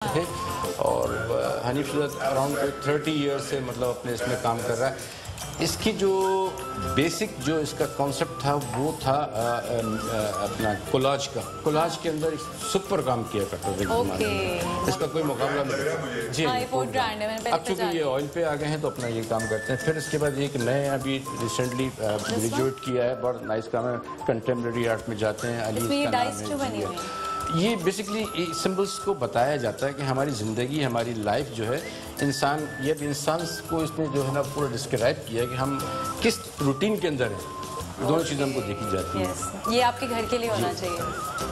थे और Hanif around 30 year से मतलब अपने इसमें काम कर रहा है। इसकी जो बेसिक जो इसका कॉन्सेप्ट था वो था अपना कोलाज का। कोलाज के अंदर सुपर काम किया करता था। इसका कोई मुकाबला नहीं। जी अब चूँकि ये ऑयल पे आ गए हैं तो अपना ये काम करते हैं। फिर इसके बाद ये कि मैं अभी रिसेंटली ग्रेजुएट किया है, बहुत नाइस काम है। कंटेम्प्रेरी आर्ट में जाते हैं। अली ये बेसिकली सिंबल्स को बताया जाता है कि हमारी ज़िंदगी, हमारी लाइफ जो है इंसान, ये इंसान को इसने जो है ना पूरा डिस्क्राइब किया कि हम किस रूटीन के अंदर हैं। दोनों चीज़ें हमको देखी जाती हैं। ये आपके घर के लिए होना चाहिए,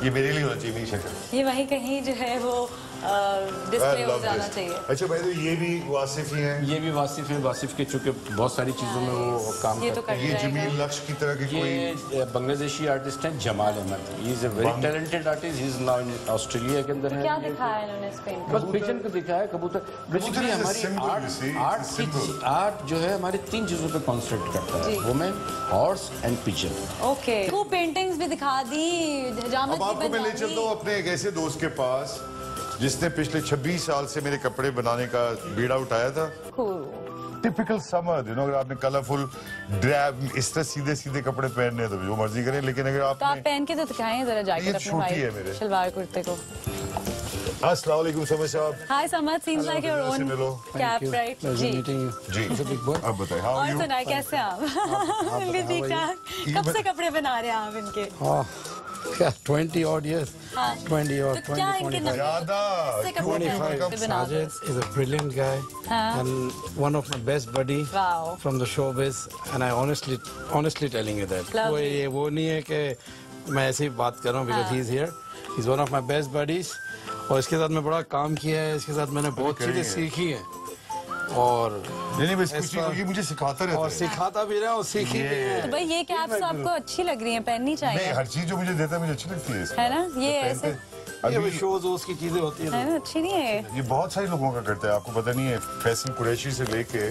ये मेरे लिए होना चाहिए, मेरी शक्ल। ये वहीं कहीं जो है वो डिस्प्ले हो जाना चाहिए। अच्छा भाई, तो ये भी वासिफ ही हैं? ये भी वासिफ है। वासिफ के चूँकि बहुत सारी चीज़ों में वो काम करते हैं। ये जमील लक्ष्य की तरह के कोई ये बांग्लादेशी आर्टिस्ट हैं, Jamal Ahmed. He is a very talented artist. He is now in Australia के अंदर है। क्या दिखाया इन्होंने इस पेंटिंग? बस पिजन को दिखाया, कबूतर। बेसिकली हमारी आर्ट जो है हमारी 3 चीज़ों पे कॉन्सेंट्रेट करता है, women, horse and pigeon. Okay, वो पेंटिंग्स भी दिखा दी। अब आपको मैं ले चलता हूँ अपने एक ऐसे दोस्त के पास जिसने पिछले 26 साल से मेरे कपड़े बनाने का बीड़ा उठाया था। टिपिकल समर, अगर आपने कलरफुल ड्रैब इस तरह सीधे सीधे कपड़े पहनने हैं तो जो मर्जी करें, लेकिन अगर आप पहन के तो दिखाएं जरा जैकेट अपने भाई शलवार कुर्ते को। अस्सलाम वालेकुम समझ साहब। हाय समझ, seems like your own cap, right? जी जी, आप बताएं। और सुनाए कैसे आप? ठीक ठाक। कब से कपड़े बना रहे हैं आप इनके? 20 odd years. 20 or 25. Sajid is a brilliant guy and one of my best buddy from the showbiz, and I honestly telling you that. वो नहीं है कि मैं ऐसे ही बात कर रहा हूँ because he's here. He's one of my best buddies. और इसके साथ मैं बड़ा काम किया है, इसके साथ मैंने बहुत चीजें सीखी हैं और नहीं बस कुछ ये मुझे सिखाता रहता है और सिखाता भी रहा और सीखी भी है। तो भाई ये कैप्स आपको अच्छी लग रही हैं, पहननी चाहिए। नहीं, हर चीज जो मुझे देता है मुझे अच्छी लगती है ना? ये ऐसे अभी शोज उसकी चीजें होती हैं ना, अच्छी नहीं है। ये बहुत सारे लोगों का करता है, आपको पता नहीं है। फैसल कुरैशी से लेके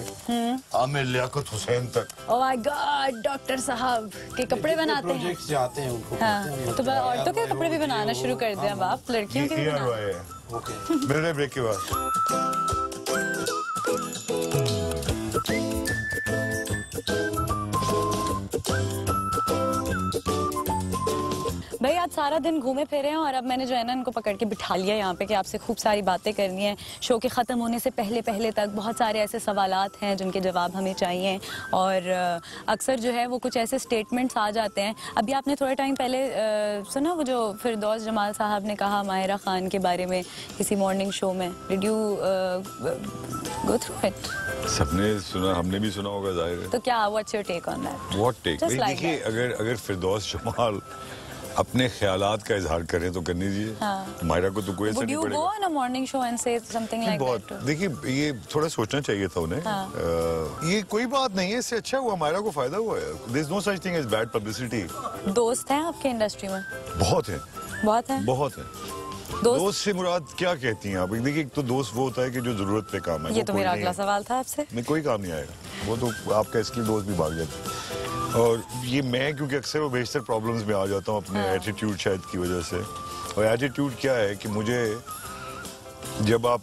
आमिर लियाकत हुसैन तक। ओह माय गॉड, डॉक्टर साहब के कपड़े बनाते हैं। प्रोजेक्ट्स जाते हैं उनको। तो औरतों के कपड़े भी बनाना शुरू कर दिया अब आप, लड़कियों के भी बनाना। मेरे ब्रेक के बाद भाई आज सारा दिन घूमे फिरे हैं और अब मैंने जो है ना इनको पकड़ के बिठा लिया यहाँ पे कि आपसे खूब सारी बातें करनी है। शो के ख़त्म होने से पहले तक बहुत सारे ऐसे सवालात हैं जिनके जवाब हमें चाहिए और अक्सर जो है वो कुछ ऐसे स्टेटमेंट्स आ जाते हैं। अभी आपने थोड़े टाइम पहले सुना वो जो फिरदौस जमाल साहब ने कहा माहिरा खान के बारे में किसी मॉर्निंग शो में? Did you go through it? सबने सुना, हमने भी सुना होगा, जाहिर है। तो क्या what's your take on that? What take? देखिए, अगर फिरदौस जमाल अपने ख्यालात का इजहार करें तो करने दीजिए। मायरा को तो कोई ऐसा नहीं पड़ेगा। Would you go on a morning show and say something like बहुत that? देखिए, ये थोड़ा सोचना चाहिए था उन्हें। ये कोई बात नहीं है, इससे अच्छा हुआ, मायरा को फायदा हुआ है। There is no such thing as bad publicity. दोस्त हैं आपके इंडस्ट्री में? बहुत हैं, बहुत हैं। दोस्त से मुराद क्या कहती हैं आप? देखिए, एक तो दोस्त वो होता है कि जो जरूरत पे काम है। ये तो मेरा अगला सवाल था आपसे। नहीं, कोई काम नहीं आएगा, वो तो आपका इसके लिए दोस्त भी भाग जाते हैं। और ये मैं क्योंकि अक्सर वो बेशतर प्रॉब्लम्स में आ जाता हूँ अपने एटीट्यूड शायद की वजह से। और एटीट्यूड क्या है कि मुझे जब आप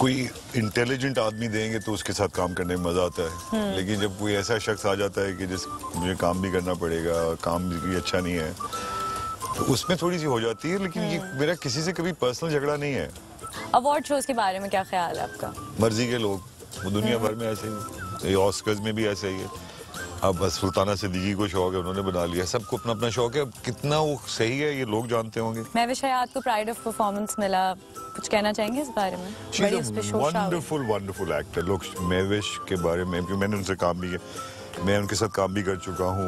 कोई इंटेलिजेंट आदमी देंगे तो उसके साथ काम करने में मजा आता है, लेकिन जब कोई ऐसा शख्स आ जाता है कि जिस मुझे काम भी करना पड़ेगा, काम भी अच्छा नहीं है, तो उसमें थोड़ी सी हो जाती है। लेकिन ये मेरा किसी से कभी पर्सनल झगड़ा नहीं है। अवार्ड शोज के बारे में क्या ख्याल है आपका? मर्जी के लोग, वो दुनिया भर में ऐसे ही, ऑस्कर्स में भी ऐसे ही है। अब बस सुल्ताना सिद्दीकी को शौक है, उन्होंने बना लिया। सबको अपना अपना शौक है, अब कितना वो सही है ये लोग जानते होंगे। महविश हयात को प्राइड ऑफ परफॉर्मेंस मिला, कुछ कहना चाहेंगे इस बारे में? Wonderful actor. लोग महविश के बारे में, क्योंकि मैंने उनसे काम भी किया, मैं उनके साथ काम भी कर चुका हूँ।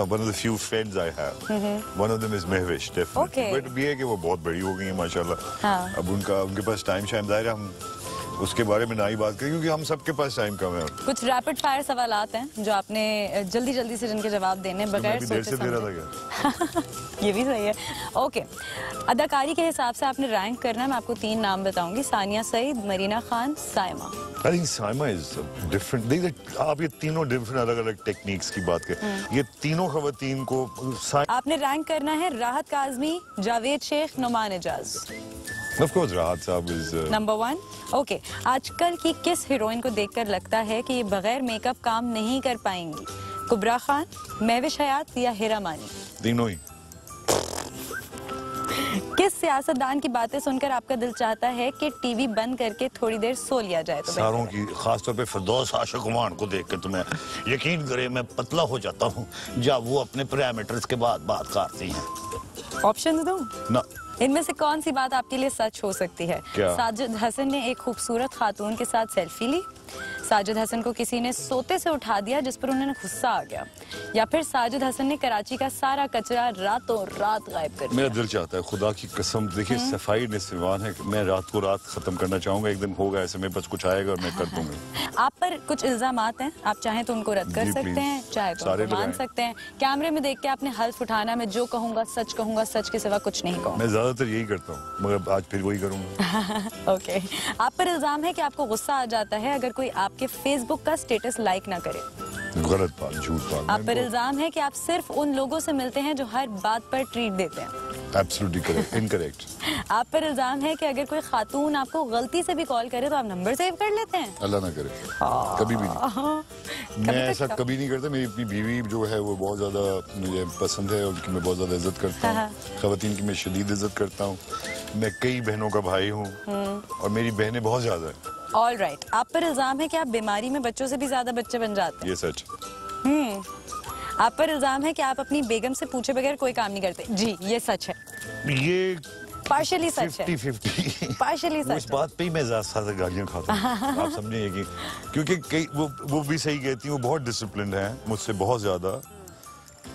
one of the few friends I have, one of them is Mahwish, definitely. But ये है कि वो बहुत बड़ी हो गई है माशाल्लाह। अब उनके पास टाइम शायद जाहिर है, हम उसके बारे में ना ही बात करें क्योंकि हम सबके पास टाइम कम है। कुछ रैपिड फायर सवालात हैं जो आपने जल्दी से जिनके जवाब देने बगैर सोचे समझे। ये भी सही है। ओके, अदाकारी के हिसाब से आपने रैंक करना है। मैं आपको 3 नाम बताऊंगी, Sania Saeed, Marina Khan, Saima. I think Saima is different. देखिए, आप ये तीनों डिफरेंट अलग-अलग टेक्निक्स की बात करें। ये तीनों खवातीन को आपने रैंक करना है। राहत काज़मी, जावेद शेख, नुमान एजाज। Of course, राहत साहब is नंबर 1। ओके, आजकल की किस हीरोइन को देखकर लगता है कि ये बगैर मेकअप काम नहीं कर पाएंगी? कुबरा खान, महविश हयात या हिरा मानी? तीनों ही। किस सियासतदान की बातें सुनकर आपका दिल चाहता है कि टीवी बंद करके थोड़ी देर सो लिया जाए? तो सारों की, खासतौर पे फिरदौस आशिक उमान को देख कर तुम्हें यकीन करे मैं पतला हो जाता हूँ जब वो अपने पैरामीटर्स के बाद बात करती हैं। ऑप्शन दूं? ना। इनमें से कौन सी बात आपके लिए सच हो सकती है? क्या? साजिद हसन ने एक खूबसूरत खातून के साथ सेल्फी ली, साजिद हसन को किसी ने सोते से उठा दिया जिस पर उन्हें गुस्सा आ गया, या फिर साजिद हसन ने कराची का सारा कचरा रातों रात गायब कर दिया? मेरा दिल चाहता है, खुदा की कसम, देखिए सफाई निस्वान है, मैं रात को रात खत्म करना चाहूंगा। एक दिन होगा ऐसे, मेरे पास कुछ आएगा और मैं कर दूंगा। आप पर कुछ इल्जामात हैं, आप चाहें तो उनको रद्द कर जी, सकते प्लीज। हैं, चाहे तो सारे उनको मान लगाएं। सकते हैं। कैमरे में देख के आपने हल्फ उठाना, मैं जो कहूंगा, सच के सिवा कुछ नहीं कहूंगा। मैं ज्यादातर यही करता हूँ, मगर आज फिर वही करूंगा। ओके, आप पर इल्जाम है कि आपको गुस्सा आ जाता है अगर कोई आपके फेसबुक का स्टेटस लाइक ना करे। गलत बात, झूठ बात। आप पर इल्जाम है कि आप सिर्फ उन लोगों से मिलते हैं जो हर बात पर ट्रीट देते हैं। Absolutely correct, incorrect. आप पर इल्जाम है कि अगर कोई खातून आपको गलती से भी कॉल करे तो आप नंबर सेव कर लेते हैं। अल्लाह ना करे, कभी भी नहीं। मैं ऐसा कभी नहीं करता। मेरी अपनी बीवी जो है वो बहुत ज्यादा मुझे पसंद है, उनकी मैं बहुत ज्यादा इज्जत करता हूँ। खवातीन की मैं शदीद इज्जत करता हूँ। मैं कई बहनों का भाई हूँ और मेरी बहनें बहुत ज्यादा है। ऑल राइट, आप पर इल्जाम है कि आप बीमारी में बच्चों से भी ज्यादा बच्चे बन जाते हैं। ये सच। आप पर इल्जाम है कि आप अपनी बेगम से पूछे बगैर कोई काम नहीं करते। जी, ये सच है। ये पार्शियली सच है। 50-50 पार्शियली वो इस सच है। बात पे ही मैं ज्यादा गालियां खाता हूँ। आप समझे कि क्योंकि कई वो भी सही कहती हैं, वो बहुत डिसिप्लिन्ड है मुझसे बहुत ज्यादा।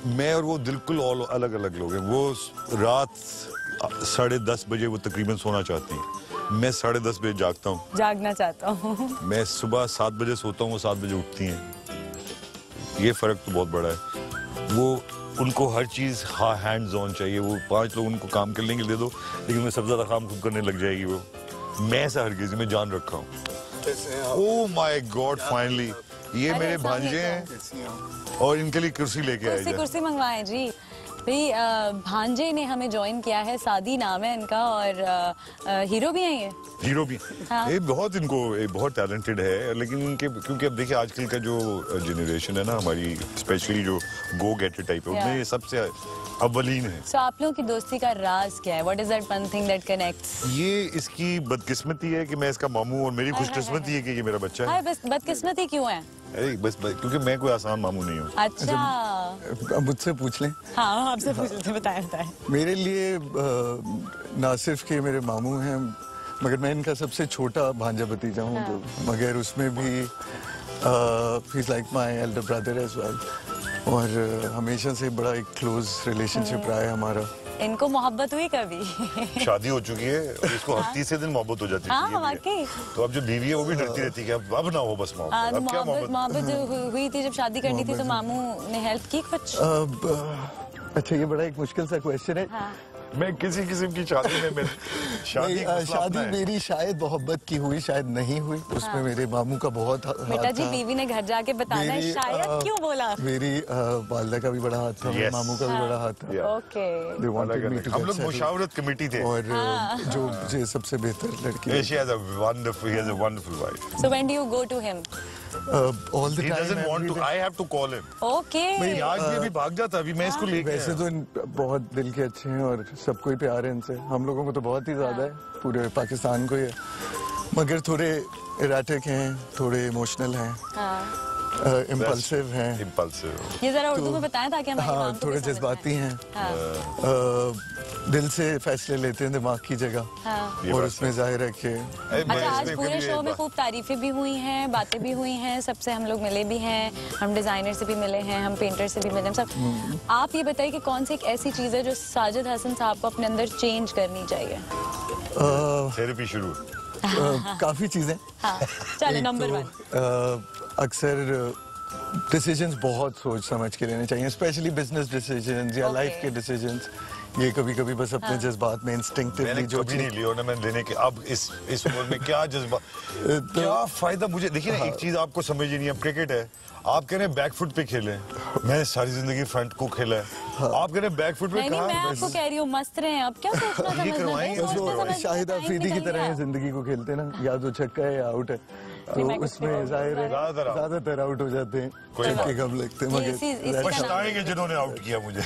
मैं और वो बिल्कुल अलग अलग लोग हैं। वो रात 10:30 बजे वो तकरीबन सोना चाहती हैं, मैं 10:30 बजे जागता हूँ। जागना चाहता हूँ। मैं सुबह 7 बजे सोता हूँ, वो 7 बजे उठती हैं। ये फर्क तो बहुत बड़ा है। वो उनको हर चीज हैंड्स ऑन चाहिए। वो 5 लोग उनको काम करने के लिए दे दो, लेकिन मैं सबसे ज्यादा काम खुद करने लग जाएगी वो। मैं ऐसा हरगिज़ में जान रखा हूँ। ओह माय गॉड, फाइनली ये मेरे भांजे हैं और इनके लिए कुर्सी लेके आए। कुर्सी मंगवाएं जी। भाई भांजे ने हमें ज्वाइन किया है, सादी नाम है इनका, और हीरो भी हैं ये। हीरो भी। हाँ। ये बहुत बहुत टैलेंटेड है, लेकिन इनके क्योंकि अब देखिए आजकल का जो जनरेशन है ना हमारी, स्पेशली जो गो गेटर टाइप है, उनमें ये सबसे अव्वलीन है। So, आप लोगों की दोस्ती का राज क्या है? What is that one thing that connects? ये इसकी बदकिस्मती है कि मैं इसका मामू, और मेरी खुशकिस्मती है कि ये मेरा बच्चा है। हाय, बस बदकिस्मती क्यों है? अरे बस क्योंकि मैं कोई आसान मामू नहीं हूँ। अच्छा, मुझसे पूछ लें। हाँ आपसे पूछ लेते, बताएं। मेरे लिए ना सिर्फ के मेरे मामू हैं, मगर मैं इनका सबसे छोटा भांजा भतीजा हूँ। तो मगर उसमें भी he is like my elder brother as well, और हमेशा से बड़ा एक क्लोज रिलेशनशिप रहा है हमारा। इनको मोहब्बत हुई कभी? शादी हो चुकी है और इसको हर तीसरे दिन मोहब्बत हो जाती है। हाँ वाकई। तो अब जो बीवी है वो भी डरती रहती है कि अब ना हो बस मोहब्बत। अब क्या मोहब्बत जो हुई थी जब शादी करनी थी, तो मामू ने हेल्प की कुछ? अच्छा, ये बड़ा एक मुश्किल सा क्वेश्चन है। हाँ। मैं किसी किस्म की शादी में शादी मेरी शायद मोहब्बत की हुई, शायद नहीं हुई। उसमें मेरे मामू का बहुत हाथ बेटा जी, था। बीवी ने घर जाके बताना है, शायद क्यों बोला? मेरी वालिदा का भी बड़ा हाथ था, मेरे मामू का भी बड़ा हाथ था। Okay. They wanted me to हम get लोग settled। मुशावरत कमेटी थे। और जो मुझे सबसे बेहतर लड़की। She has a wonderful wife. So when do you go to him? All the He time doesn't want to. every day। I have to call him. Okay. आज भी अभी भाग जाता, अभी मैं इसको लेके वैसे तो बहुत दिल के अच्छे हैं और सबको ही प्यार है इनसे। हम लोगों को तो बहुत ही ज्यादा है, पूरे पाकिस्तान को ही है। मगर थोड़े इराटिक हैं, थोड़े इमोशनल हैं, इम्पल्सिव हैं। Impulsive. ये जरा उर्दू में बताएं ताकि हमारे हाँ, इमाम को थोड़े भी समझ जज्बाती में हैं। हाँ। दिल से फैसले लेते हैं दिमाग की जगह। हाँ। ये और बात उसमें जाहिर है कि अच्छा, आज पूरे शो में खूब तारीफें भी हुई हैं, बातें भी हुई हैं, सबसे हम लोग मिले भी हैं, हम डिजाइनर से भी मिले हैं, हम पेंटर से भी मिले हैं सब। आप ये बताइए कि कौन सी एक ऐसी चीज है जो साजिद हसन साहब को अपने अंदर चेंज करनी चाहिए? थेरेपी शुरू। काफी चीजें। हाँ, चलो नंबर 1। अक्सर डिसीजंस बहुत सोच समझ के लेने चाहिए, स्पेशली बिजनेस डिसीजंस या Okay. लाइफ के डिसीजंस। ये कभी कभी बस अपने जज्बात में इंस्टिंक्टिवली जो कभी नहीं लिया ना मैंने लेने के। अब इस उम्र में क्या जज्बा क्या फायदा मुझे। देखिए ना, एक चीज आपको समझ ही नहीं है, क्रिकेट है, आप कह रहे हैं बैक फुट पे खेले, मैंने सारी जिंदगी फ्रंट को खेला है, आप कह रहे हैं बैक फुट पे। नहीं, मैं आपको कह रही हूँ मस्त रहे, अब क्या सोचना ये करवाएंगे। शाहिद अफरीदी की तरह जिंदगी को खेलते ना, या तो छक्का है या आउट है, तो उसमें जाहिर है ज्यादातर आउट हो जाते हैं, छक्के कम लगते हैं, मगर पछताएंगे जिन्होंने आउट किया मुझे।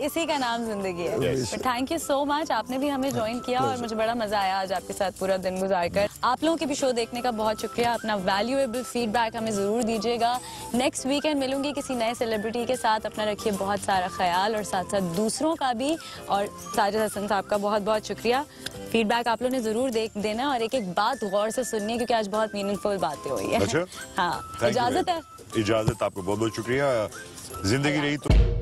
इसी का नाम जिंदगी है। थैंक यू सो मच, आपने भी हमें ज्वाइन किया और मुझे बड़ा मजा आया आज आपके साथ पूरा दिन गुजारकर। आप लोगों के भी शो देखने का बहुत शुक्रिया। अपना वैल्यूएबल फीडबैक हमें जरूर दीजिएगा। नेक्स्ट वीकेंड मिलूंगी किसी नए सेलिब्रिटी के साथ। अपना रखिए बहुत सारा ख्याल और साथ साथ दूसरों का भी। और साजिद हसन साहब का बहुत बहुत शुक्रिया। फीडबैक आप लोगों ने जरूर देना और एक एक बात गौर से सुननी है, क्योंकि आज बहुत मीनिंगफुल बातें हुई है। अच्छा? हाँ, इजाजत है। इजाजत, आपको बहुत बहुत शुक्रिया। जिंदगी रही तो